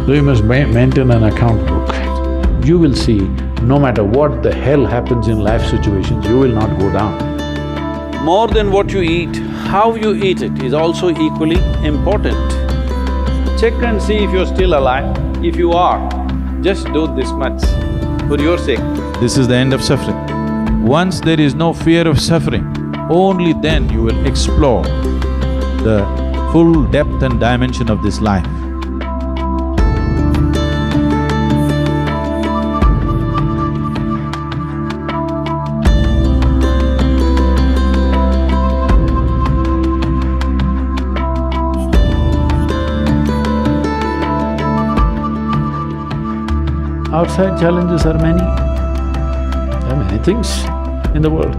So you must maintain an account book. You will see, no matter what the hell happens in life situations, you will not go down. More than what you eat, how you eat it is also equally important. Check and see if you're still alive. If you are, just do this much for your sake. This is the end of suffering. Once there is no fear of suffering, only then you will explore the full depth and dimension of this life. Outside challenges are many. There are many things in the world.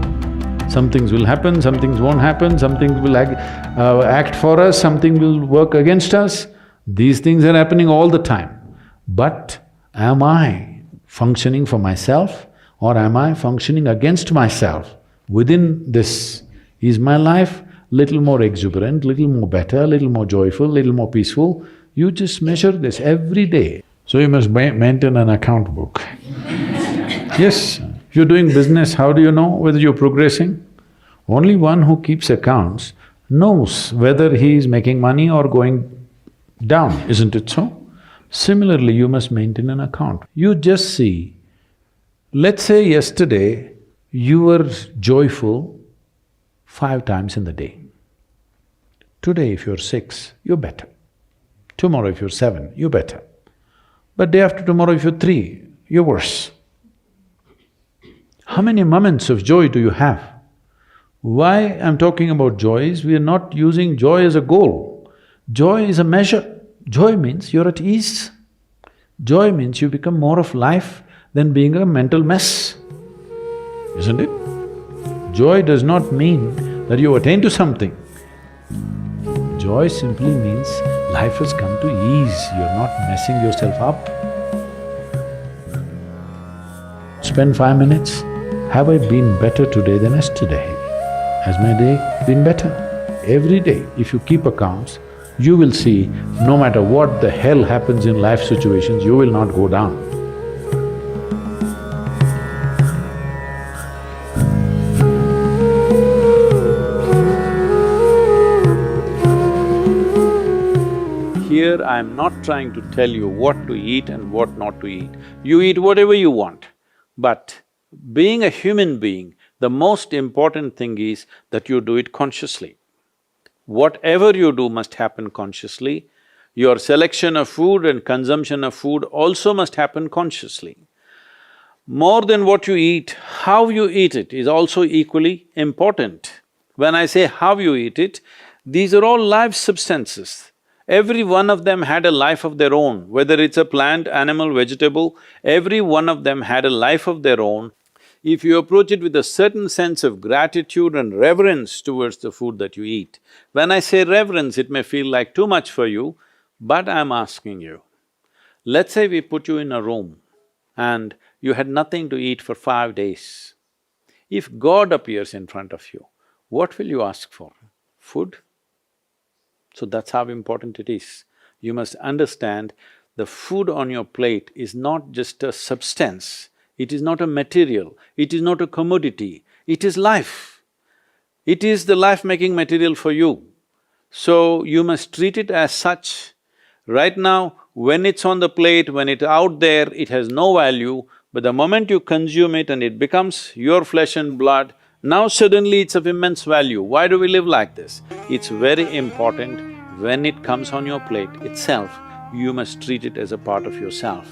Some things will happen, some things won't happen, some things will act for us, something will work against us. These things are happening all the time. But am I functioning for myself or am I functioning against myself? Within this, is my life little more exuberant, little more better, little more joyful, little more peaceful? You just measure this every day. So you must maintain an account book. Yes, if you're doing business, how do you know whether you're progressing? Only one who keeps accounts knows whether he is making money or going down, isn't it so? Similarly, you must maintain an account. You just see, let's say yesterday you were joyful 5 times in the day. Today if you're 6, you're better. Tomorrow if you're 7, you're better. But day after tomorrow if you're 3, you're worse. How many moments of joy do you have? Why I'm talking about joy is we are not using joy as a goal. Joy is a measure. Joy means you're at ease. Joy means you become more of life than being a mental mess, isn't it? Joy does not mean that you attain to something. Joy simply means life has come to ease, you're not messing yourself up. Spend 5 minutes, have I been better today than yesterday? Has my day been better? Every day, if you keep accounts, you will see, no matter what the hell happens in life situations, you will not go down. Here I am not trying to tell you what to eat and what not to eat. You eat whatever you want. But being a human being, the most important thing is that you do it consciously. Whatever you do must happen consciously. Your selection of food and consumption of food also must happen consciously. More than what you eat, how you eat it is also equally important. When I say how you eat it, these are all live substances. Every one of them had a life of their own, whether it's a plant, animal, vegetable, every one of them had a life of their own. If you approach it with a certain sense of gratitude and reverence towards the food that you eat, when I say reverence, it may feel like too much for you, but I'm asking you, let's say we put you in a room and you had nothing to eat for 5 days. If God appears in front of you, what will you ask for? Food? So that's how important it is. You must understand the food on your plate is not just a substance, it is not a material, it is not a commodity, it is life. It is the life-making material for you. So you must treat it as such. Right now, when it's on the plate, when it's out there, it has no value, but the moment you consume it and it becomes your flesh and blood, now suddenly it's of immense value. Why do we live like this? It's very important, when it comes on your plate itself, you must treat it as a part of yourself.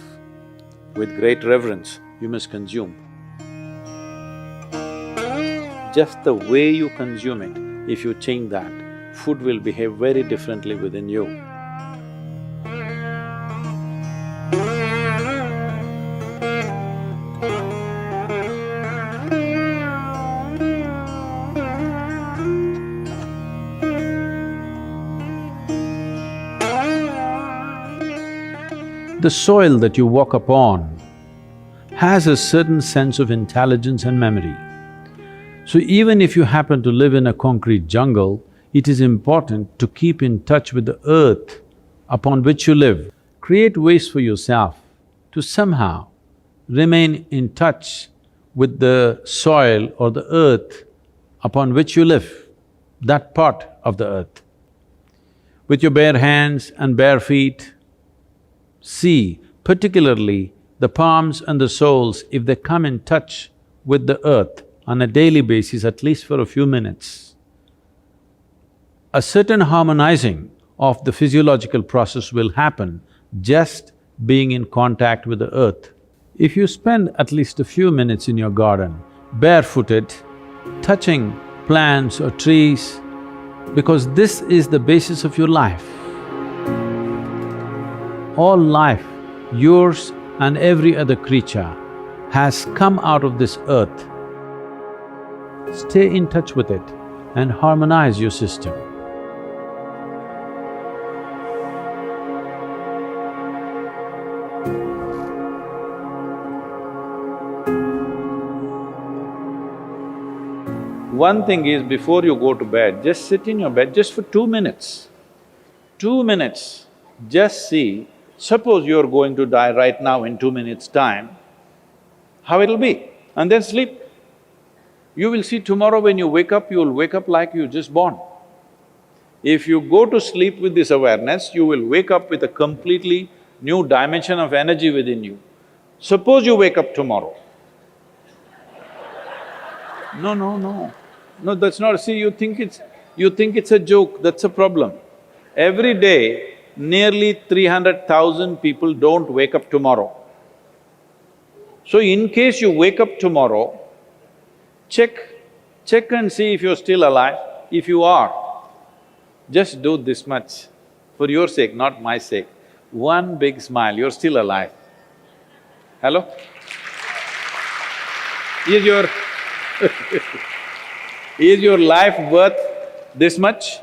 With great reverence, you must consume. Just the way you consume it, if you change that, food will behave very differently within you. The soil that you walk upon has a certain sense of intelligence and memory. So even if you happen to live in a concrete jungle, it is important to keep in touch with the earth upon which you live. create ways for yourself to somehow remain in touch with the soil or the earth upon which you live, that part of the earth. With your bare hands and bare feet, see particularly the palms and the soles, if they come in touch with the earth on a daily basis, at least for a few minutes, a certain harmonizing of the physiological process will happen just being in contact with the earth. If you spend at least a few minutes in your garden, barefooted, touching plants or trees, because this is the basis of your life. All life, yours and every other creature, has come out of this earth. Stay in touch with it and harmonize your system. One thing is, before you go to bed, just sit in your bed just for 2 minutes. 2 minutes, just see, suppose you're going to die right now in 2 minutes' time, how it'll be, and then sleep. You will see tomorrow when you wake up, you will wake up like you just born. If you go to sleep with this awareness, you will wake up with a completely new dimension of energy within you. Suppose you wake up tomorrow. No, that's not… See, you think it's a joke, that's a problem. Every day, nearly 300,000 people don't wake up tomorrow. So in case you wake up tomorrow, check and see if you're still alive. If you are, just do this much, for your sake, not my sake. One big smile, you're still alive. Hello? Is your life worth this much?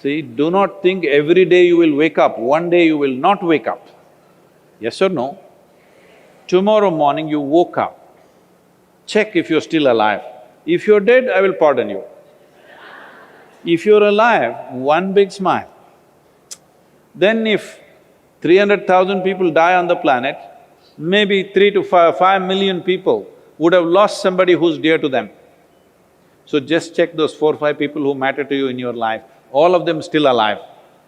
See, do not think every day you will wake up, one day you will not wake up. Yes or no? Tomorrow morning you woke up, check if you're still alive. If you're dead, I will pardon you. If you're alive, one big smile. Then if 300,000 people die on the planet, maybe 3 to 5 million people would have lost somebody who's dear to them. So just check those 4 or 5 people who matter to you in your life, all of them still alive.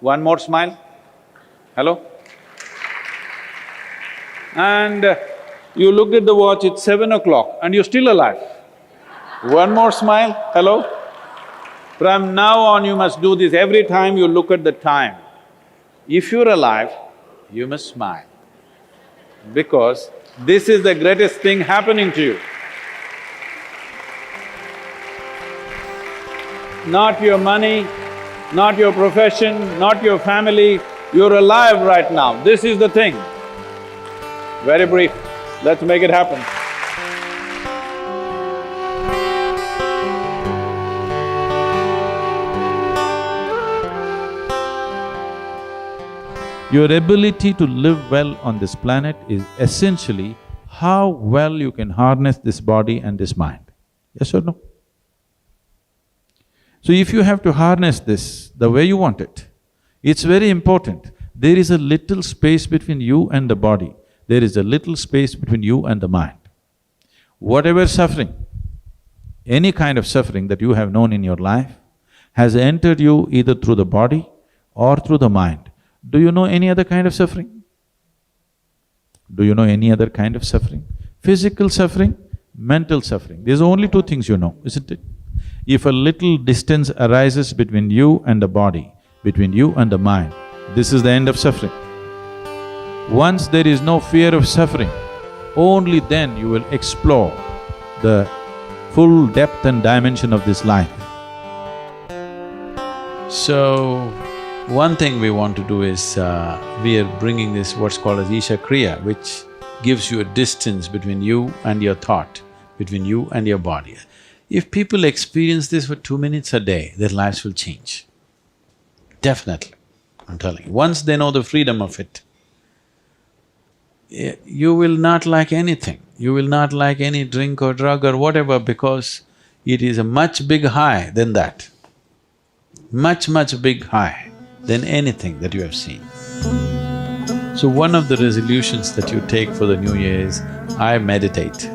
One more smile. Hello? And you looked at the watch, it's 7 o'clock and you're still alive. One more smile. Hello? From now on you must do this every time you look at the time. If you're alive, you must smile, because this is the greatest thing happening to you. Not your money, not your profession, not your family, you're alive right now, this is the thing. Very brief, let's make it happen. Your ability to live well on this planet is essentially how well you can harness this body and this mind. Yes or no? So if you have to harness this the way you want it, it's very important. There is a little space between you and the body. There is a little space between you and the mind. Whatever suffering, any kind of suffering that you have known in your life has entered you either through the body or through the mind. Do you know any other kind of suffering? Do you know any other kind of suffering? Physical suffering, mental suffering. There's only 2 things you know, isn't it? If a little distance arises between you and the body, between you and the mind, this is the end of suffering. Once there is no fear of suffering, only then you will explore the full depth and dimension of this life. So, one thing we want to do is, we are bringing this what's called as Isha Kriya, which gives you a distance between you and your thought, between you and your body. If people experience this for 2 minutes a day, their lives will change. Definitely, I'm telling you. Once they know the freedom of it, you will not like anything. You will not like any drink or drug or whatever, because it is a much big high than that. Much big high than anything that you have seen. So one of the resolutions that you take for the new year is, I meditate.